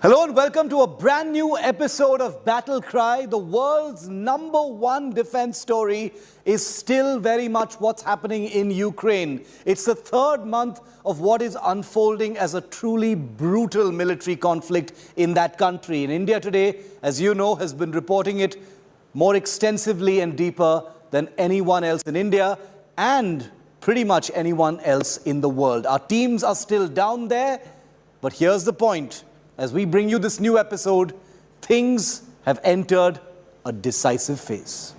Hello and welcome to a brand new episode of Battle Cry. The world's #1 defense story is still very much what's happening in Ukraine. It's the third month of what is unfolding as a truly brutal military conflict in that country. And India today, as you know, has been reporting it more extensively and deeper than anyone else in India and pretty much anyone else in the world. Our teams are still down there, but here's the point. As we bring you this new episode, things have entered a decisive phase.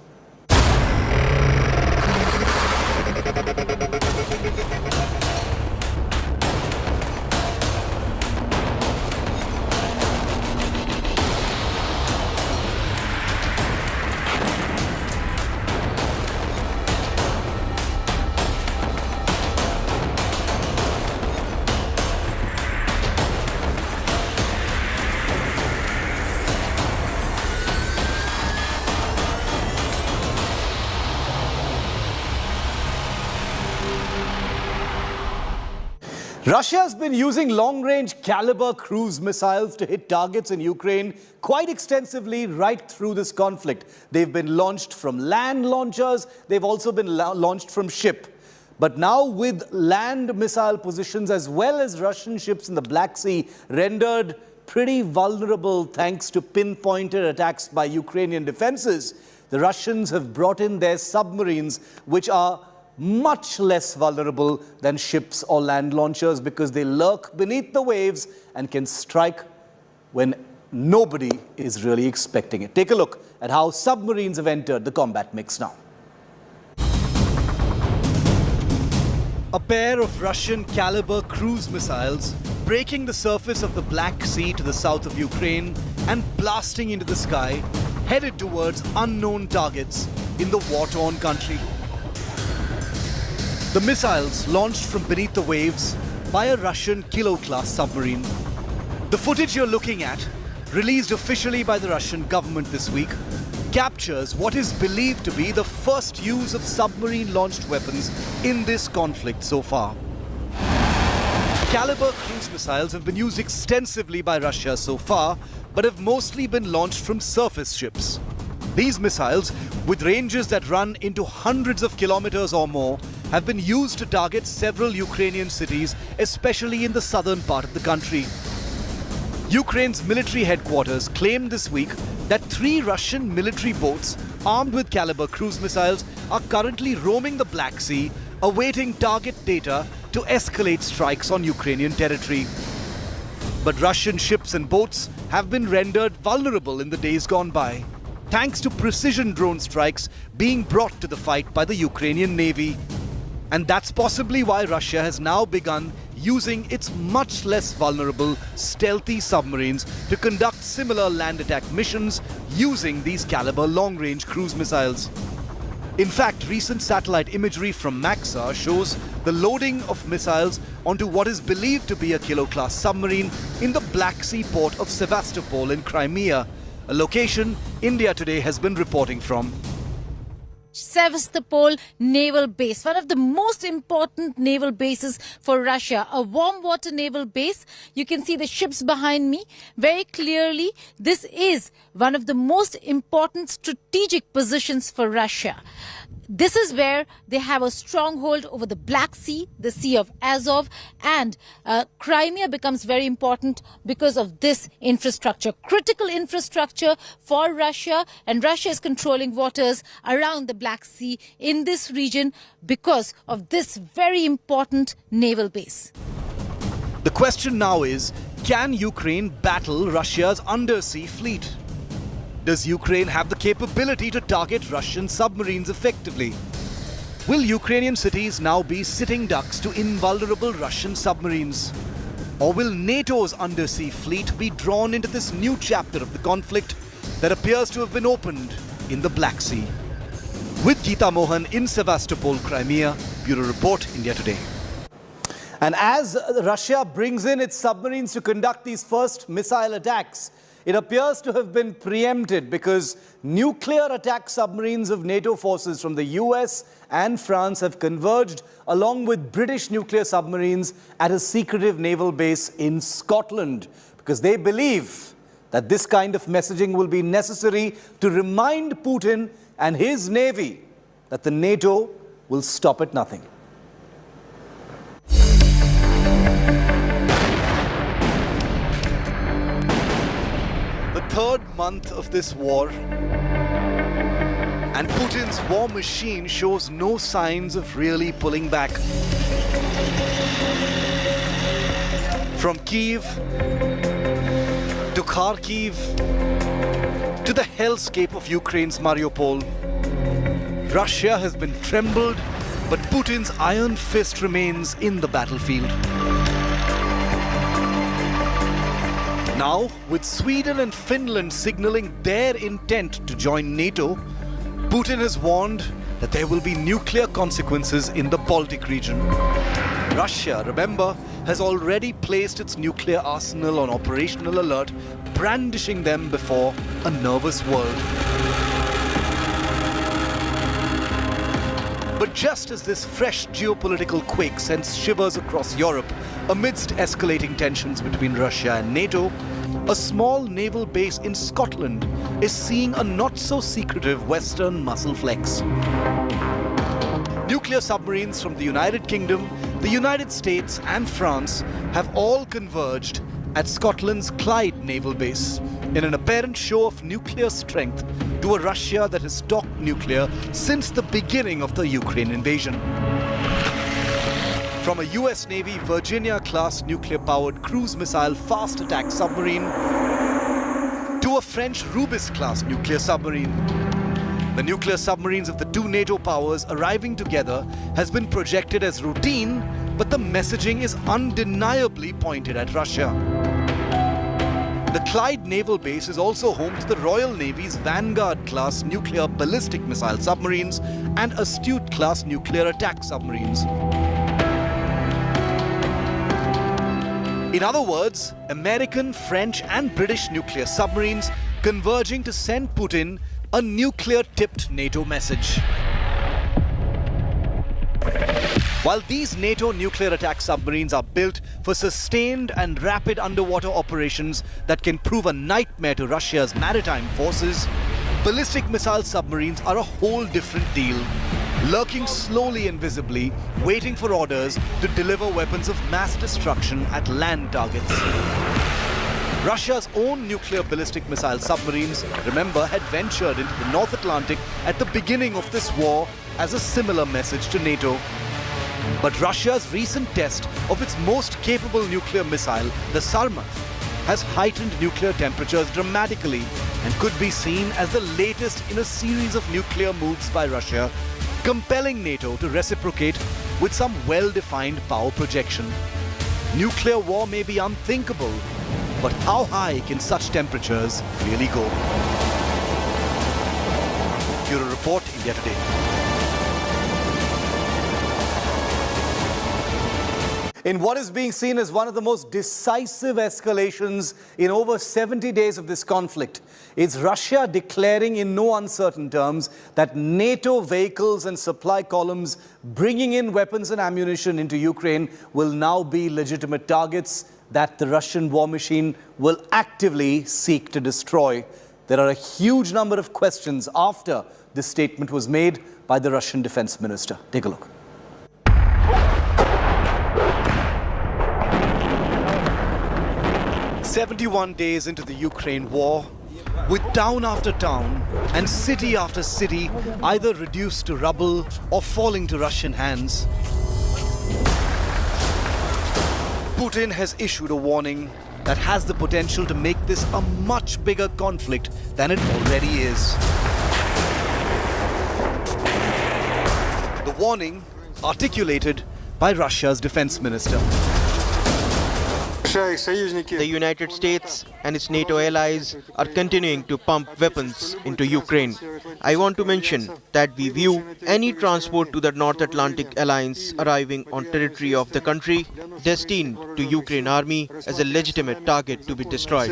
Russia has been using long-range Kalibr cruise missiles to hit targets in Ukraine quite extensively right through this conflict. They've been launched from land launchers. They've also been launched from ship. But now with land missile positions as well as Russian ships in the Black Sea rendered pretty vulnerable thanks to pinpointed attacks by Ukrainian defenses, the Russians have brought in their submarines, which are much less vulnerable than ships or land launchers because they lurk beneath the waves and can strike when nobody is really expecting it. Take a look at how submarines have entered the combat mix now. A pair of Russian Kalibr cruise missiles breaking the surface of the Black Sea to the south of Ukraine and blasting into the sky, headed towards unknown targets in the war-torn country. The missiles launched from beneath the waves by a Russian Kilo-class submarine. The footage you're looking at, released officially by the Russian government this week, captures what is believed to be the first use of submarine-launched weapons in this conflict so far. Kalibr cruise missiles have been used extensively by Russia so far, but have mostly been launched from surface ships. These missiles, with ranges that run into hundreds of kilometers or more, have been used to target several Ukrainian cities, especially in the southern part of the country. Ukraine's military headquarters claimed this week that 3 Russian military boats armed with Kalibr cruise missiles are currently roaming the Black Sea, awaiting target data to escalate strikes on Ukrainian territory. But Russian ships and boats have been rendered vulnerable in the days gone by, thanks to precision drone strikes being brought to the fight by the Ukrainian Navy. And that's possibly why Russia has now begun using its much less vulnerable, stealthy submarines to conduct similar land attack missions using these Kalibr long-range cruise missiles. In fact, recent satellite imagery from Maxar shows the loading of missiles onto what is believed to be a Kilo-class submarine in the Black Sea port of Sevastopol in Crimea, a location India today has been reporting from. Sevastopol naval base, one of the most important naval bases for Russia, a warm water naval base. You can see the ships behind me very clearly. This is one of the most important strategic positions for Russia. This is where they have a stronghold over the Black Sea, the Sea of Azov, and Crimea becomes very important because of this infrastructure, critical infrastructure for Russia, and Russia is controlling waters around the Black Sea in this region because of this very important naval base. The question now is, can Ukraine battle Russia's undersea fleet? Does Ukraine have the capability to target Russian submarines effectively? Will Ukrainian cities now be sitting ducks to invulnerable Russian submarines? Or will NATO's undersea fleet be drawn into this new chapter of the conflict that appears to have been opened in the Black Sea? With Geeta Mohan in Sevastopol, Crimea, Bureau Report, India Today. And as Russia brings in its submarines to conduct these first missile attacks, it appears to have been preempted because nuclear attack submarines of NATO forces from the US and France have converged along with British nuclear submarines at a secretive naval base in Scotland. because they believe that this kind of messaging will be necessary to remind Putin and his navy that the NATO will stop at nothing. The third month of this war, and Putin's war machine shows no signs of really pulling back. From Kyiv to Kharkiv to the hellscape of Ukraine's Mariupol, Russia has been trembled, but Putin's iron fist remains in the battlefield. Now, with Sweden and Finland signaling their intent to join NATO, Putin has warned that there will be nuclear consequences in the Baltic region. Russia, remember, has already placed its nuclear arsenal on operational alert, brandishing them before a nervous world. But just as this fresh geopolitical quake sends shivers across Europe amidst escalating tensions between Russia and NATO, a small naval base in Scotland is seeing a not-so-secretive Western muscle flex. Nuclear submarines from the United Kingdom, the United States and France have all converged at Scotland's Clyde naval base in an apparent show of nuclear strength to a Russia that has stocked nuclear since the beginning of the Ukraine invasion. From a US Navy Virginia-class nuclear-powered cruise missile fast attack submarine to a French Rubis-class nuclear submarine, the nuclear submarines of the two NATO powers arriving together has been projected as routine, but the messaging is undeniably pointed at Russia. The Clyde naval base is also home to the Royal Navy's Vanguard-class nuclear ballistic missile submarines and Astute-class nuclear attack submarines. In other words, American, French and British nuclear submarines converging to send Putin a nuclear-tipped NATO message. While these NATO nuclear attack submarines are built for sustained and rapid underwater operations that can prove a nightmare to Russia's maritime forces, ballistic missile submarines are a whole different deal, lurking slowly and visibly, waiting for orders to deliver weapons of mass destruction at land targets. Russia's own nuclear ballistic missile submarines, remember, had ventured into the North Atlantic at the beginning of this war as a similar message to NATO. But Russia's recent test of its most capable nuclear missile, the Sarmat, has heightened nuclear temperatures dramatically and could be seen as the latest in a series of nuclear moves by Russia, compelling NATO to reciprocate with some well-defined power projection. Nuclear war may be unthinkable, but how high can such temperatures really go? Bureau Report, India Today. In what is being seen as one of the most decisive escalations in over 70 days of this conflict, it's Russia declaring in no uncertain terms that NATO vehicles and supply columns bringing in weapons and ammunition into Ukraine will now be legitimate targets that the Russian war machine will actively seek to destroy. There are a huge number of questions after this statement was made by the Russian defense minister. Take a look. "71 days into the Ukraine war, with town after town and city after city either reduced to rubble or falling to Russian hands, Putin has issued a warning that has the potential to make this a much bigger conflict than it already is. The warning articulated by Russia's defense minister. The United States and its NATO allies are continuing to pump weapons into Ukraine. I want to mention that we view any transport to the North Atlantic Alliance arriving on territory of the country destined to Ukraine army as a legitimate target to be destroyed."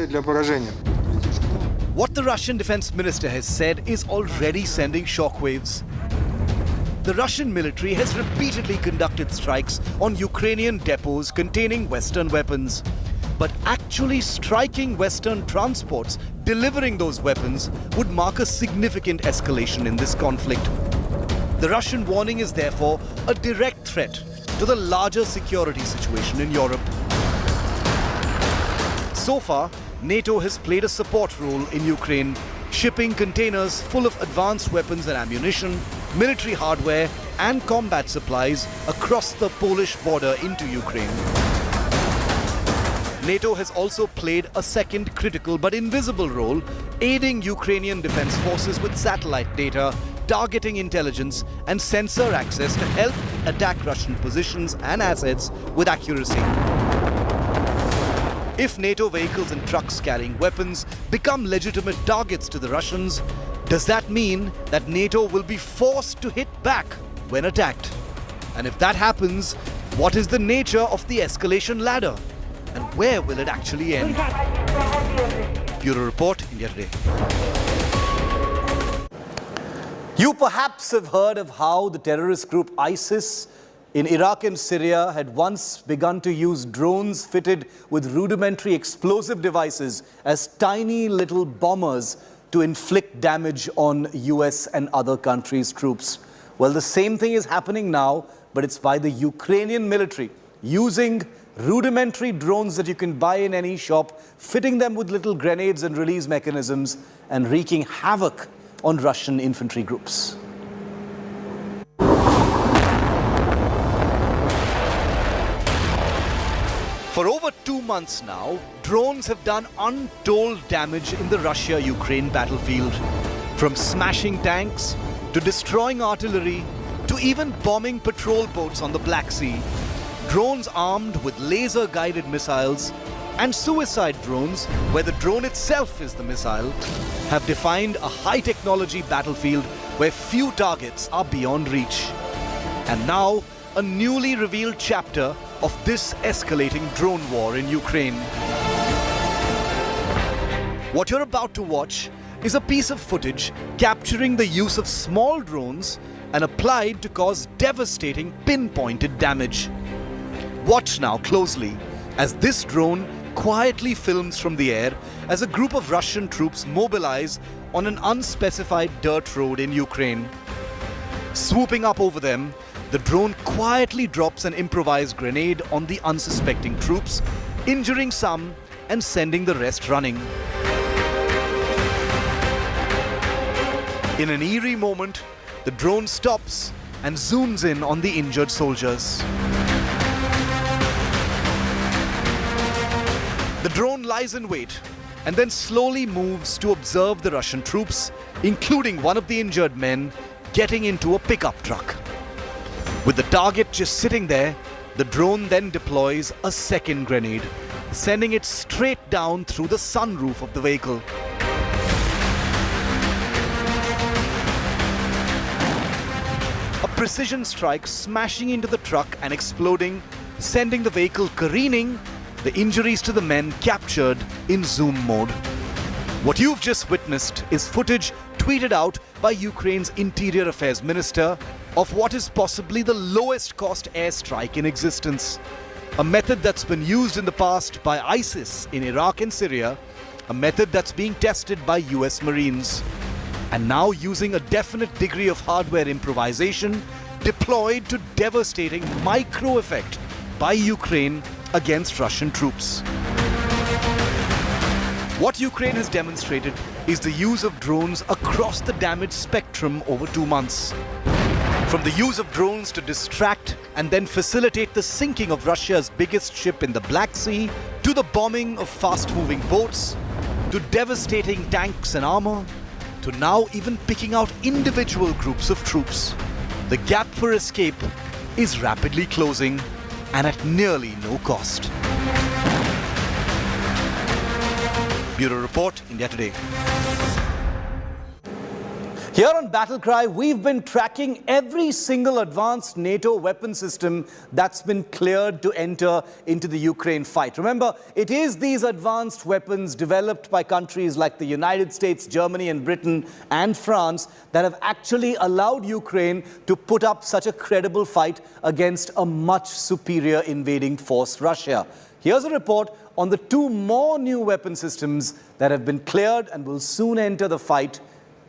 What the Russian defense minister has said is already sending shockwaves. The Russian military has repeatedly conducted strikes on Ukrainian depots containing Western weapons. But actually striking Western transports delivering those weapons would mark a significant escalation in this conflict. The Russian warning is therefore a direct threat to the larger security situation in Europe. So far, NATO has played a support role in Ukraine, shipping containers full of advanced weapons and ammunition, military hardware and combat supplies across the Polish border into Ukraine. NATO has also played a second critical but invisible role, aiding Ukrainian defense forces with satellite data, targeting intelligence and sensor access to help attack Russian positions and assets with accuracy. If NATO vehicles and trucks carrying weapons become legitimate targets to the Russians, does that mean that NATO will be forced to hit back when attacked? And if that happens, what is the nature of the escalation ladder? And where will it actually end? Bureau Report, India Today. You perhaps have heard of how the terrorist group ISIS in Iraq and Syria had once begun to use drones fitted with rudimentary explosive devices as tiny little bombers to inflict damage on US and other countries' troops. Well, the same thing is happening now, but it's by the Ukrainian military using rudimentary drones that you can buy in any shop, fitting them with little grenades and release mechanisms and wreaking havoc on Russian infantry groups. For over 2 months now, drones have done untold damage in the Russia-Ukraine battlefield. From smashing tanks, to destroying artillery, to even bombing patrol boats on the Black Sea. Drones armed with laser-guided missiles and suicide drones, where the drone itself is the missile, have defined a high-technology battlefield where few targets are beyond reach. And now, a newly revealed chapter of this escalating drone war in Ukraine. What you're about to watch is a piece of footage capturing the use of small drones and applied to cause devastating pinpointed damage. Watch now closely as this drone quietly films from the air as a group of Russian troops mobilize on an unspecified dirt road in Ukraine. Swooping up over them, the drone quietly drops an improvised grenade on the unsuspecting troops, injuring some and sending the rest running. In an eerie moment, the drone stops and zooms in on the injured soldiers. The drone lies in wait and then slowly moves to observe the Russian troops, including one of the injured men, getting into a pickup truck. With the target just sitting there, the drone then deploys a second grenade, sending it straight down through the sunroof of the vehicle. A precision strike smashing into the truck and exploding, sending the vehicle careening, the injuries to the men captured in zoom mode. What you've just witnessed is footage tweeted out by Ukraine's Interior Affairs Minister of what is possibly the lowest cost airstrike in existence. A method that's been used in the past by ISIS in Iraq and Syria, a method that's being tested by US Marines. And now using a definite degree of hardware improvisation deployed to devastating micro effect by Ukraine against Russian troops. What Ukraine has demonstrated is the use of drones across the damage spectrum over 2 months. From the use of drones to distract and then facilitate the sinking of Russia's biggest ship in the Black Sea, to the bombing of fast-moving boats, to devastating tanks and armor, to now even picking out individual groups of troops. The gap for escape is rapidly closing and at nearly no cost. Bureau Report, India Today. Here on Battle Cry, we've been tracking every single advanced NATO weapon system that's been cleared to enter into the Ukraine fight. Remember, it is these advanced weapons developed by countries like the United States, Germany and Britain and France that have actually allowed Ukraine to put up such a credible fight against a much superior invading force, Russia. Here's a report on the 2 more new weapon systems that have been cleared and will soon enter the fight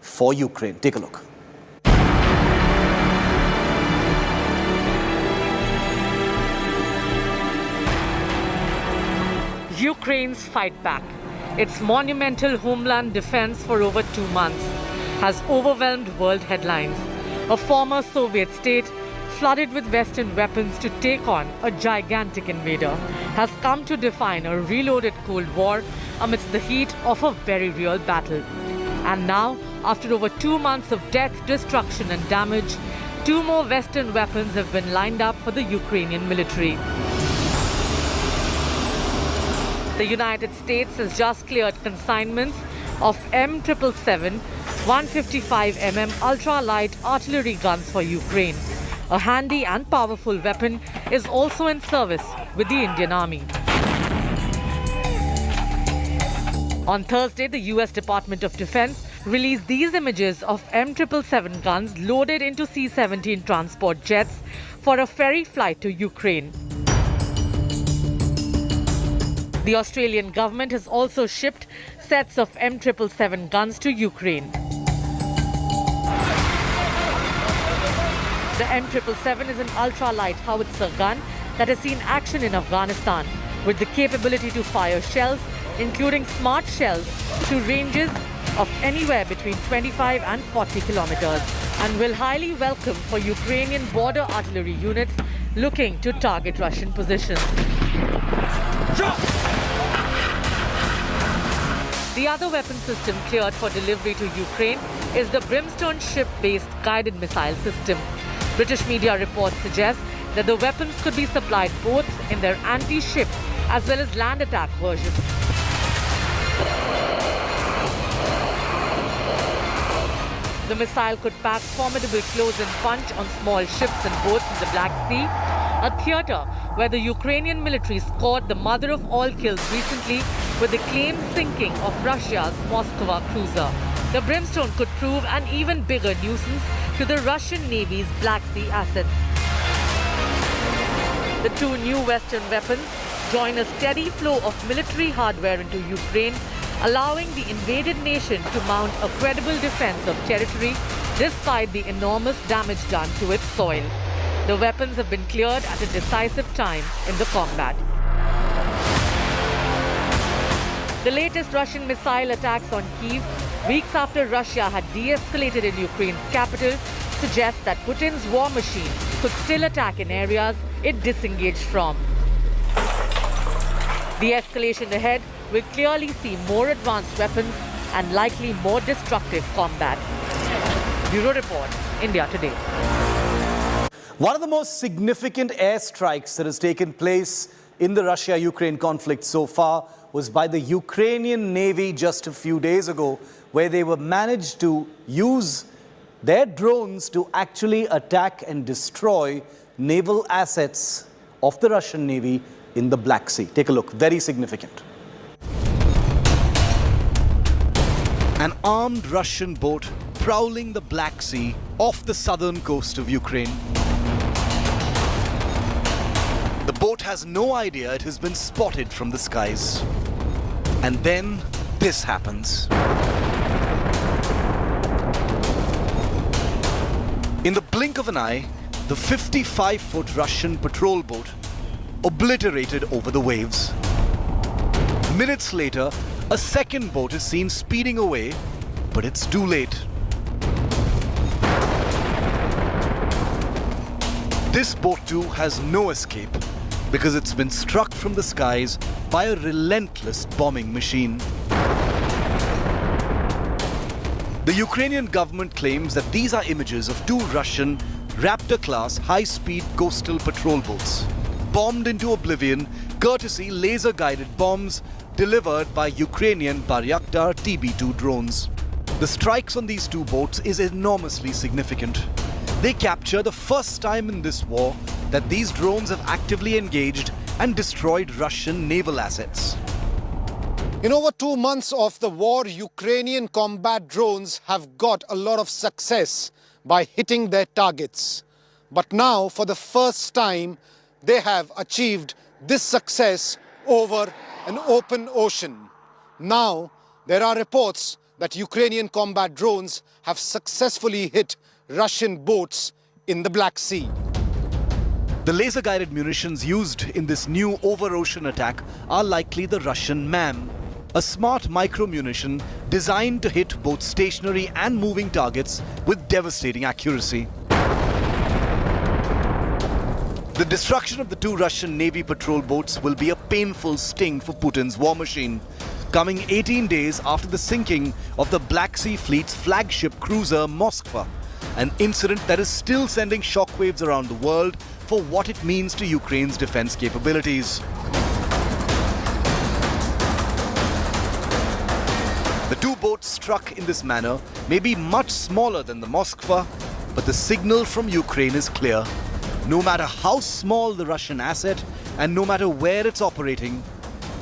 for Ukraine. Take a look. Ukraine's fight back. Its monumental homeland defense for over 2 months has overwhelmed world headlines. A former Soviet state flooded with Western weapons to take on a gigantic invader has come to define a reloaded Cold War amidst the heat of a very real battle. And now, after over 2 months of death, destruction and damage, 2 more Western weapons have been lined up for the Ukrainian military. The United States has just cleared consignments of M777 155mm ultra-light artillery guns for Ukraine. A handy and powerful weapon is also in service with the Indian Army. On Thursday, the US Department of Defense released these images of M777 guns loaded into C-17 transport jets for a ferry flight to Ukraine. The Australian government has also shipped sets of M777 guns to Ukraine. The M777 is an ultra-light howitzer gun that has seen action in Afghanistan, with the capability to fire shells, including smart shells, to ranges of anywhere between 25 and 40 kilometers, and will highly welcome for Ukrainian border artillery units looking to target Russian positions. The other weapon system cleared for delivery to Ukraine is the Brimstone ship-based guided missile system. British media reports suggest that the weapons could be supplied both in their anti-ship as well as land attack versions. The missile could pack formidable close and punch on small ships and boats in the Black Sea, a theatre where the Ukrainian military scored the mother of all kills recently with the claimed sinking of Russia's Moskva cruiser. The Brimstone could prove an even bigger nuisance to the Russian Navy's Black Sea assets. The 2 new Western weapons join a steady flow of military hardware into Ukraine, allowing the invaded nation to mount a credible defense of territory despite the enormous damage done to its soil. The weapons have been cleared at a decisive time in the combat. The latest Russian missile attacks on Kyiv, weeks after Russia had de-escalated in Ukraine's capital, suggest that Putin's war machine could still attack in areas it disengaged from. The escalation ahead will clearly see more advanced weapons and likely more destructive combat. Bureau Report, India Today. One of the most significant airstrikes that has taken place in the Russia-Ukraine conflict so far was by the Ukrainian Navy just a few days ago, where they were managed to use their drones to actually attack and destroy naval assets of the Russian Navy in the Black Sea. Take a look, very significant. An armed Russian boat prowling the Black Sea off the southern coast of Ukraine. The boat has no idea it has been spotted from the skies. And then this happens. In the blink of an eye, the 55-foot Russian patrol boat obliterated over the waves. Minutes later, a second boat is seen speeding away, but it's too late. This boat too has no escape because it's been struck from the skies by a relentless bombing machine. The Ukrainian government claims that these are images of 2 Russian Raptor-class high-speed coastal patrol boats, bombed into oblivion courtesy laser-guided bombs delivered by Ukrainian Bayraktar TB2 drones. The strikes on these two boats is enormously significant. They capture the first time in this war that these drones have actively engaged and destroyed Russian naval assets. In over 2 months of the war, Ukrainian combat drones have got a lot of success by hitting their targets. But now, for the first time, they have achieved this success over an open ocean. Now, there are reports that Ukrainian combat drones have successfully hit Russian boats in the Black Sea. The laser-guided munitions used in this new over-ocean attack are likely the Russian MAM, a smart micro-munition designed to hit both stationary and moving targets with devastating accuracy. The destruction of the two Russian Navy patrol boats will be a painful sting for Putin's war machine, coming 18 days after the sinking of the Black Sea Fleet's flagship cruiser Moskva, an incident that is still sending shockwaves around the world for what it means to Ukraine's defense capabilities. The two boats struck in this manner may be much smaller than the Moskva, but the signal from Ukraine is clear. No matter how small the Russian asset and no matter where it's operating,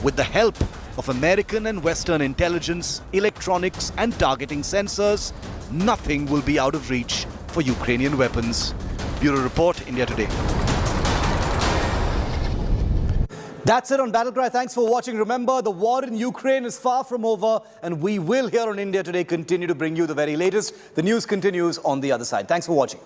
with the help of American and Western intelligence, electronics and targeting sensors, nothing will be out of reach for Ukrainian weapons. Bureau Report, India Today. That's it on Battlecry. Thanks for watching. Remember, the war in Ukraine is far from over, and we will here on India Today continue to bring you the very latest. The news continues on the other side. Thanks for watching.